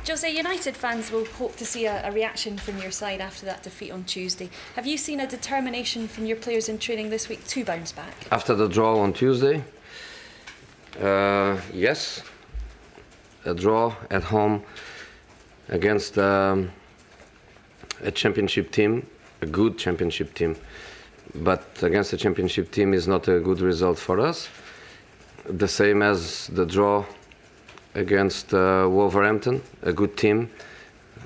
Jose, United fans will hope to see a reaction from your side after that defeat on Tuesday. Have you seen a determination from your players in training this week to bounce back? After the draw on Tuesday, yes. A draw at home against a championship team, a good championship team. But against a championship team is not a good result for us. The same as the draw against Wolverhampton, a good team,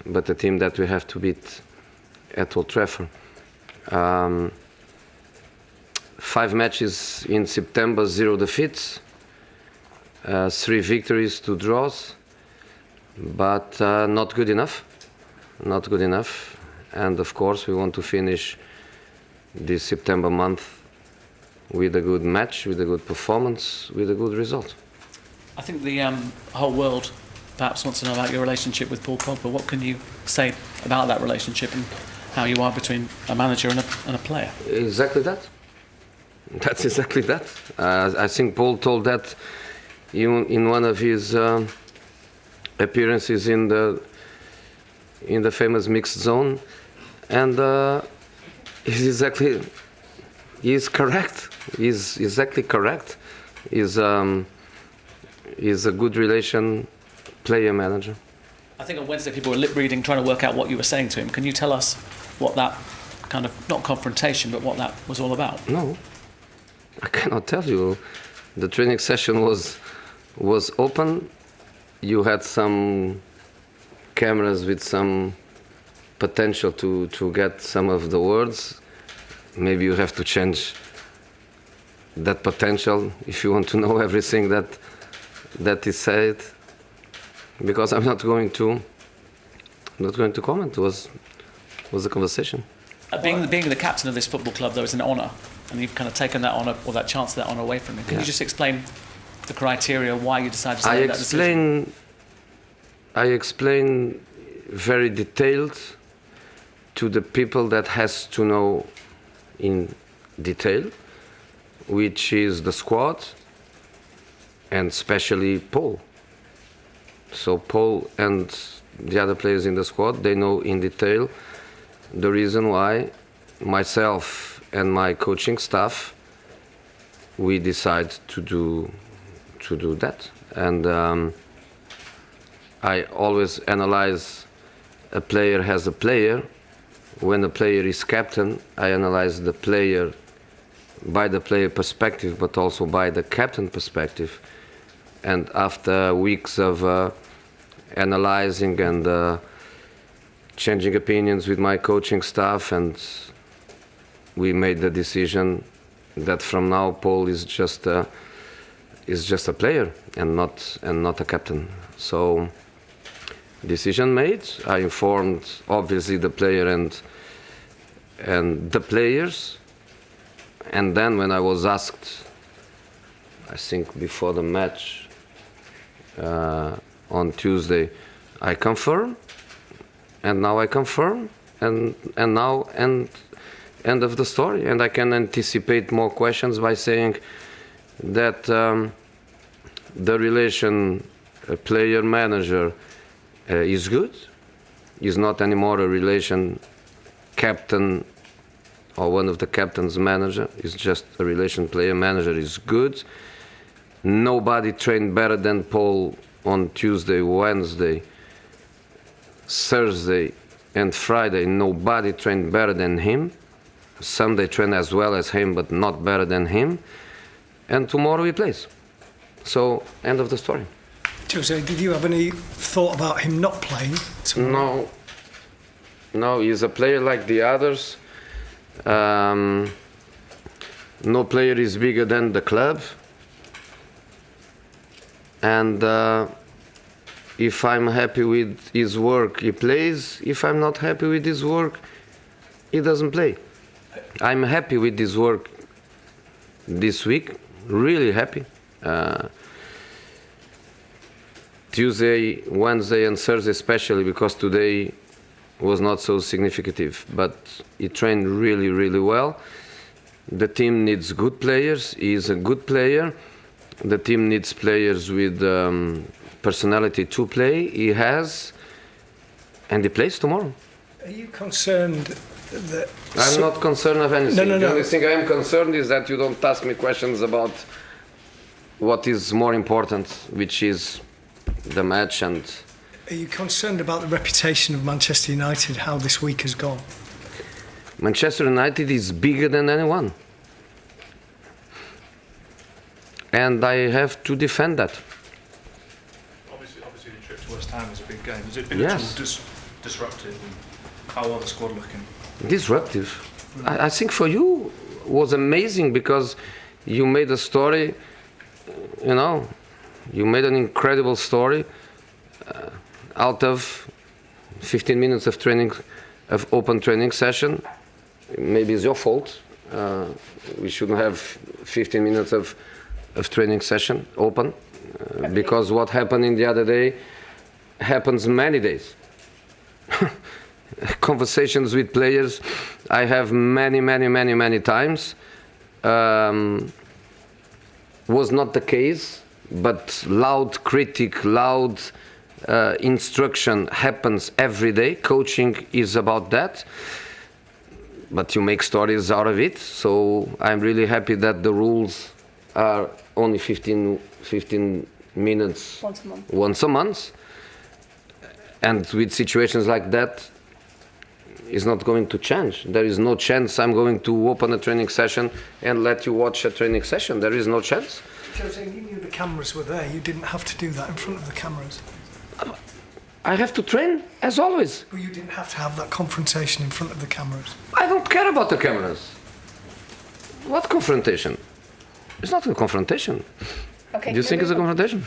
but a team that we have to beat at Old Trafford. 5 matches in September, 0 defeats, 3 victories, 2 draws, but not good enough. Not good enough. And of course, we want to finish this September month with a good match, with a good performance, with a good result. I think the whole world perhaps wants to know about your relationship with Paul Pogba. What can you say about that relationship and how you are between a manager and a player? Exactly that. That's exactly that. I think Paul told that in one of his appearances in the famous mixed zone, and he's correct. He's exactly correct. He's a good relation player-manager. I think on Wednesday people were lip reading, trying to work out what you were saying to him. Can you tell us what that kind of, not confrontation, but what that was all about? No, I cannot tell you. The training session was open. You had some cameras with some potential to get some of the words. Maybe you have to change that potential if you want to know everything that is said, because I'm not going to comment. It was a conversation. Being the captain of this football club, though, is an honour, and you've kind of taken that honour or that chance of that honour away from him. Can you just explain the criteria why you decided to make that decision? I explain very detailed to the people that has to know in detail, which is the squad and especially Paul. So Paul and the other players in the squad, they know in detail the reason why myself and my coaching staff, we decide to do that. And I always analyze a player as a player. When a player is captain, I analyze the player by the player perspective, but also by the captain perspective. And after weeks of analyzing and changing opinions with my coaching staff, and we made the decision that from now Paul is just a player and not a captain. So decision made. I informed obviously the player and the players, and then when I was asked, I think before the match on Tuesday, I confirm, and now I confirm, and now end of the story. And I can anticipate more questions by saying that the relation player-manager is good. Is not anymore a relation captain or one of the captain's manager. It's just a relation player-manager is good. Nobody trained better than Paul on Tuesday, Wednesday, Thursday and Friday. Nobody trained better than him. Sunday trained as well as him, but not better than him. And tomorrow he plays. So, end of the story. Jose, did you have any thought about him not playing tomorrow? No, he's a player like the others. No player is bigger than the club. And if I'm happy with his work, he plays. If I'm not happy with his work, he doesn't play. I'm happy with his work this week, really happy. Tuesday, Wednesday and Thursday especially, because today was not so significant, but he trained really, really well. The team needs good players. He is a good player. The team needs players with personality to play. He has. and he plays tomorrow. Are you concerned that... I'm not concerned of anything. No. The only thing I am concerned is that you don't ask me questions about what is more important, which is the match. And Are you concerned about the reputation of Manchester United, how this week has gone? Manchester United is bigger than anyone. And I have to defend that. Obviously the trip to West Ham is a big game. Has it been Yes. at all disruptive? And how are the squad looking? Disruptive. I think for you was amazing because you made a story, you know, you made an incredible story out of 15 minutes of training, of open training session. Maybe it's your fault. We shouldn't have 15 minutes of training session open because what happened in the other day happens many days. Conversations with players I have many times. Was not the case, but loud critic, loud instruction happens every day. Coaching is about that, but you make stories out of it. So I'm really happy that the rules are only 15 minutes once a month. And with situations like that, it's not going to change. There is no chance I'm going to open a training session and let you watch a training session. There is no chance. Jose, you knew the cameras were there. You didn't have to do that in front of the cameras. I have to train, as always. But you didn't have to have that confrontation in front of the cameras. I don't care about the cameras. What confrontation? It's not a confrontation. Okay, Do you think it's a confrontation?